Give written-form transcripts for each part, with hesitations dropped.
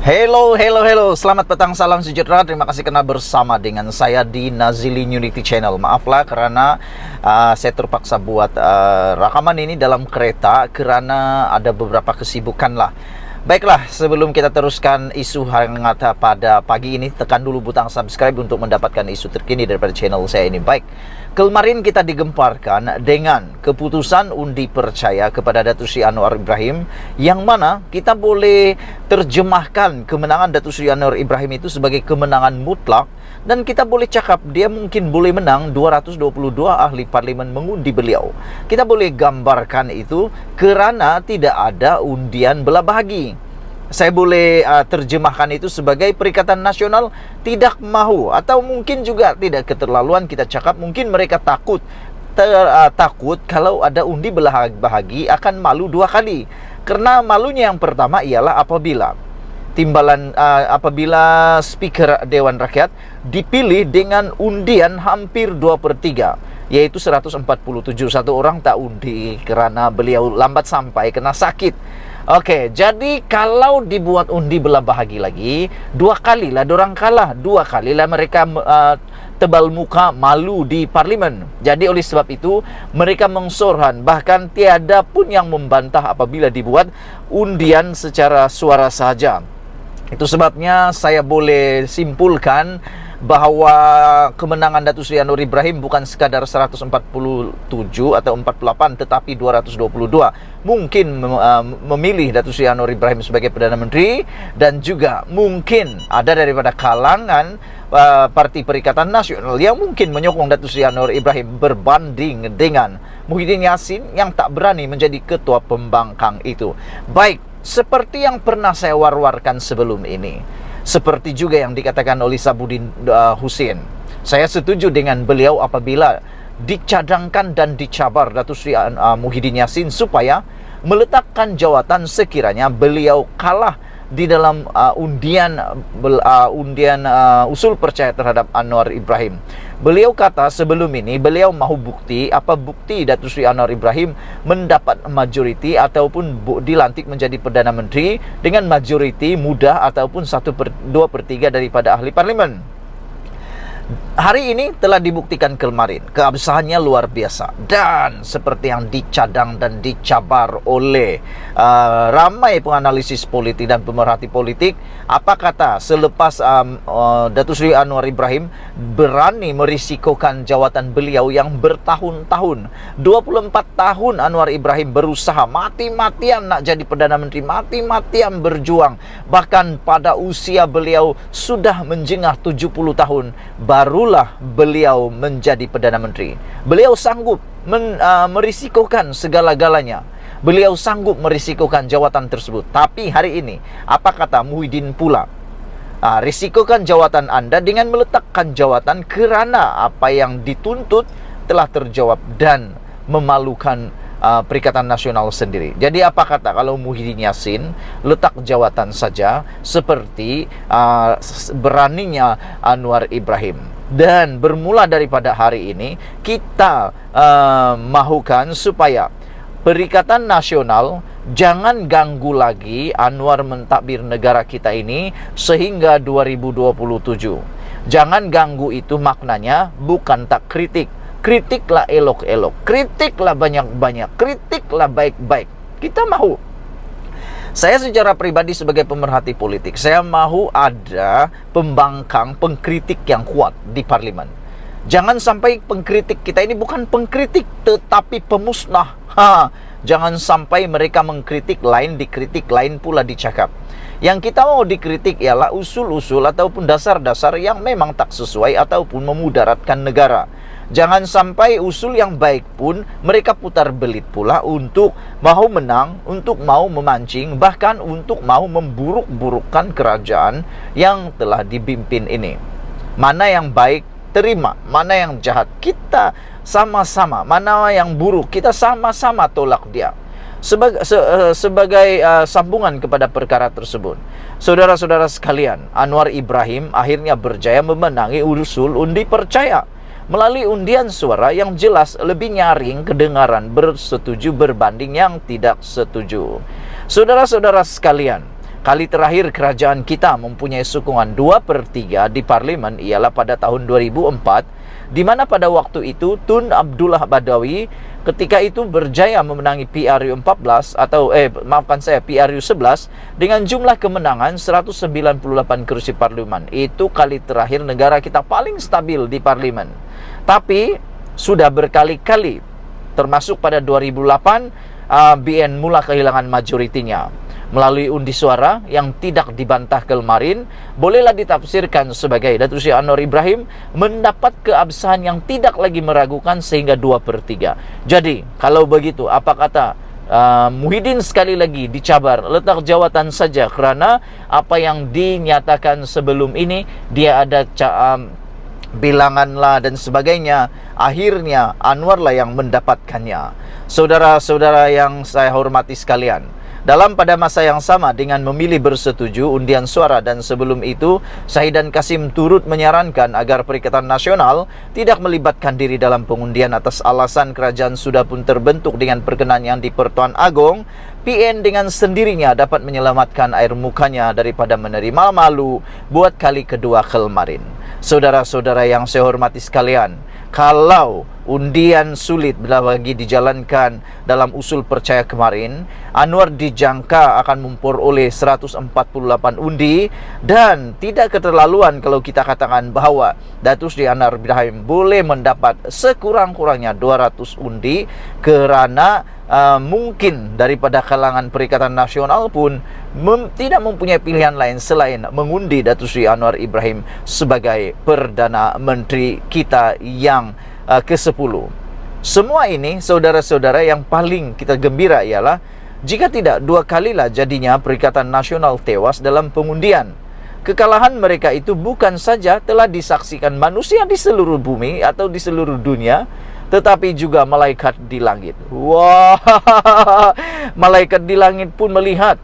Hello. Selamat petang, salam sejahtera. Terima kasih karena bersama dengan saya di Nazili Unity Channel. Maaflah karena saya terpaksa buat rekaman ini dalam kereta karena ada beberapa kesibukan lah. Baiklah, sebelum kita teruskan isu hangat pada pagi ini, tekan dulu butang subscribe untuk mendapatkan isu terkini daripada channel saya ini. Baik, kemarin kita digemparkan dengan keputusan undi percaya kepada Datuk Seri Anwar Ibrahim, yang mana kita boleh terjemahkan kemenangan Datuk Seri Anwar Ibrahim itu sebagai kemenangan mutlak. Dan kita boleh cakap dia mungkin boleh menang 222 ahli parlimen mengundi beliau. Kita boleh gambarkan itu kerana tidak ada undian belah bahagi. Saya boleh terjemahkan itu sebagai Perikatan Nasional tidak mahu, atau mungkin juga tidak keterlaluan kita cakap mungkin mereka takut kalau ada undi belah bahagi akan malu dua kali. Karena malunya yang pertama ialah apabila Speaker Dewan Rakyat dipilih dengan undian hampir 2/3, yaitu 147. Satu orang tak undi kerana beliau lambat sampai kena sakit. Okey, jadi kalau dibuat undi belah bahagi lagi, dua kalilah dorang kalah, dua kalilah mereka tebal muka malu di parlimen. Jadi oleh sebab itu mereka mengsorhan, bahkan tiada pun yang membantah apabila dibuat undian secara suara sahaja. Itu sebabnya saya boleh simpulkan bahawa kemenangan Datuk Seri Anwar Ibrahim bukan sekadar 147 atau 48 tetapi 222. Mungkin memilih Datuk Seri Anwar Ibrahim sebagai Perdana Menteri, dan juga mungkin ada daripada kalangan Parti Perikatan Nasional yang mungkin menyokong Datuk Seri Anwar Ibrahim berbanding dengan Muhyiddin Yassin yang tak berani menjadi ketua pembangkang itu. Baik, seperti yang pernah saya war-warkan sebelum ini, seperti juga yang dikatakan oleh Sabudin Hussein, saya setuju dengan beliau apabila dicadangkan dan dicabar Datuk Seri Muhyiddin Yassin supaya meletakkan jawatan sekiranya beliau kalah di dalam undian usul percaya terhadap Anwar Ibrahim. Beliau kata sebelum ini beliau mahu bukti, apa bukti Datuk Seri Anwar Ibrahim mendapat majoriti ataupun dilantik menjadi Perdana Menteri dengan majoriti mudah ataupun 1/2/3 daripada ahli parlimen. Hari ini telah dibuktikan kemarin keabsahannya luar biasa, dan seperti yang dicadang dan dicabar oleh ramai penganalisis politik dan pemerhati politik, apa kata selepas Datuk Seri Anwar Ibrahim berani merisikokan jawatan beliau yang bertahun-tahun, 24 tahun Anwar Ibrahim berusaha mati-matian nak jadi Perdana Menteri, mati-matian berjuang, bahkan pada usia beliau sudah menjengah 70 tahun barulah beliau menjadi Perdana Menteri. Beliau sanggup merisikokan segala-galanya. Beliau sanggup merisikokan jawatan tersebut. Tapi hari ini, apa kata Muhyiddin pula? Risikokan jawatan anda dengan meletakkan jawatan kerana apa yang dituntut telah terjawab dan memalukan Perikatan Nasional sendiri. Jadi apa kata kalau Muhyiddin Yassin letak jawatan saja seperti beraninya Anwar Ibrahim. Dan bermula daripada hari ini kita mahukan supaya Perikatan Nasional jangan ganggu lagi Anwar mentadbir negara kita ini sehingga 2027. Jangan ganggu, itu maknanya bukan tak kritik. Kritiklah elok-elok, kritiklah banyak-banyak, kritiklah baik-baik. Kita mahu. Saya secara pribadi sebagai pemerhati politik, saya mahu ada pembangkang, pengkritik yang kuat di parlimen. Jangan sampai pengkritik kita ini bukan pengkritik tetapi pemusnah. Jangan sampai mereka mengkritik lain, dikritik lain pula dicakap. Yang kita mau dikritik ialah usul-usul ataupun dasar-dasar yang memang tak sesuai ataupun memudaratkan negara. Jangan sampai usul yang baik pun mereka putar belit pula untuk mahu menang, untuk mahu memancing, bahkan untuk mahu memburuk-burukkan kerajaan yang telah dipimpin ini. Mana yang baik, terima. Mana yang jahat, kita sama-sama. Mana yang buruk, kita sama-sama tolak dia. Sebagai sambungan kepada perkara tersebut, saudara-saudara sekalian, Anwar Ibrahim akhirnya berjaya memenangi usul undi percaya melalui undian suara yang jelas lebih nyaring kedengaran bersetuju berbanding yang tidak setuju. Saudara-saudara sekalian, Kali terakhir kerajaan kita mempunyai sokongan 2/3 di parlimen ialah pada tahun 2004, di mana pada waktu itu Tun Abdullah Badawi ketika itu berjaya memenangi PRU 14 atau PRU 11 dengan jumlah kemenangan 198 kursi parlimen. Itu kali terakhir negara kita paling stabil di parlimen. Tapi sudah berkali-kali, termasuk pada 2008, BN mula kehilangan majoritinya melalui undi suara yang tidak dibantah kemarin. Bolehlah ditafsirkan sebagai Datuk Seri Anwar Ibrahim mendapat keabsahan yang tidak lagi meragukan sehingga 2/3. Jadi kalau begitu, apa kata Muhyiddin sekali lagi dicabar letak jawatan saja, kerana apa yang dinyatakan sebelum ini dia ada bilangan lah dan sebagainya. Akhirnya Anwar lah yang mendapatkannya. Saudara-saudara yang saya hormati sekalian, dalam pada masa yang sama dengan memilih bersetuju undian suara dan sebelum itu, Syahidan Kasim turut menyarankan agar Perikatan Nasional tidak melibatkan diri dalam pengundian atas alasan kerajaan sudah pun terbentuk dengan perkenan yang di-Pertuan Agong. PN dengan sendirinya dapat menyelamatkan air mukanya daripada menerima malu buat kali kedua kemarin. Saudara-saudara yang saya hormati sekalian, kalau undian sulit bagi dijalankan dalam usul percaya kemarin, Anwar dijangka akan memperoleh 148 undi, dan tidak keterlaluan kalau kita katakan bahawa Datuk Seri Anwar Ibrahim boleh mendapat sekurang-kurangnya 200 undi, kerana mungkin daripada kalangan Perikatan Nasional pun tidak mempunyai pilihan lain selain mengundi Datuk Seri Anwar Ibrahim sebagai Perdana Menteri kita yang ke-10. Semua ini, saudara-saudara, yang paling kita gembira ialah jika tidak, 2 kalilah jadinya Perikatan Nasional tewas dalam pengundian. Kekalahan mereka itu bukan saja telah disaksikan manusia di seluruh bumi atau di seluruh dunia, tetapi juga malaikat di langit. Wah, malaikat di langit pun melihat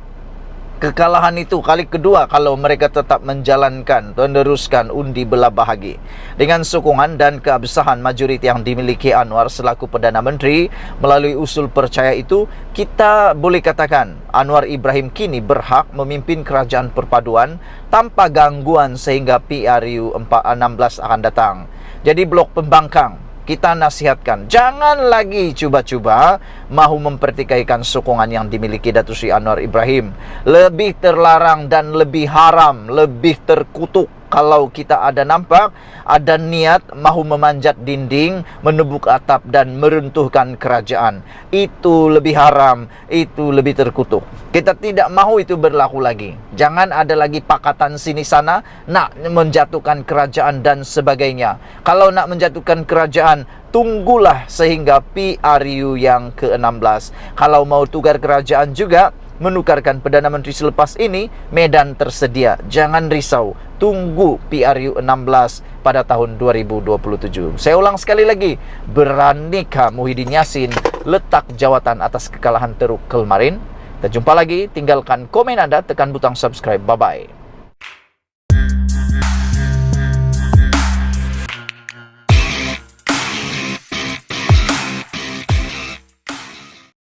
kekalahan itu kali kedua kalau mereka tetap menjalankan, meneruskan undi belah bahagi. Dengan sokongan dan keabsahan majoriti yang dimiliki Anwar selaku Perdana Menteri melalui usul percaya itu, kita boleh katakan Anwar Ibrahim kini berhak memimpin kerajaan perpaduan tanpa gangguan sehingga PRU 16 akan datang. Jadi Blok Pembangkang, kita nasihatkan, jangan lagi cuba-cuba mahu mempertikaikan sokongan yang dimiliki Datuk Seri Anwar Ibrahim. Lebih terlarang dan lebih haram, lebih terkutuk kalau kita ada nampak ada niat mahu memanjat dinding, menebuk atap dan meruntuhkan kerajaan. Itu lebih haram, itu lebih terkutuk. Kita tidak mahu itu berlaku lagi. Jangan ada lagi pakatan sini sana nak menjatuhkan kerajaan dan sebagainya. Kalau nak menjatuhkan kerajaan, tunggulah sehingga PRU yang ke-16. Kalau mau tukar kerajaan juga, menukarkan Perdana Menteri selepas ini, medan tersedia. Jangan risau, tunggu PRU 16 pada tahun 2027. Saya ulang sekali lagi, beranikah Muhyiddin Yassin letak jawatan atas kekalahan teruk kemarin? Kita jumpa lagi, tinggalkan komen Anda, tekan butang subscribe. Bye-bye.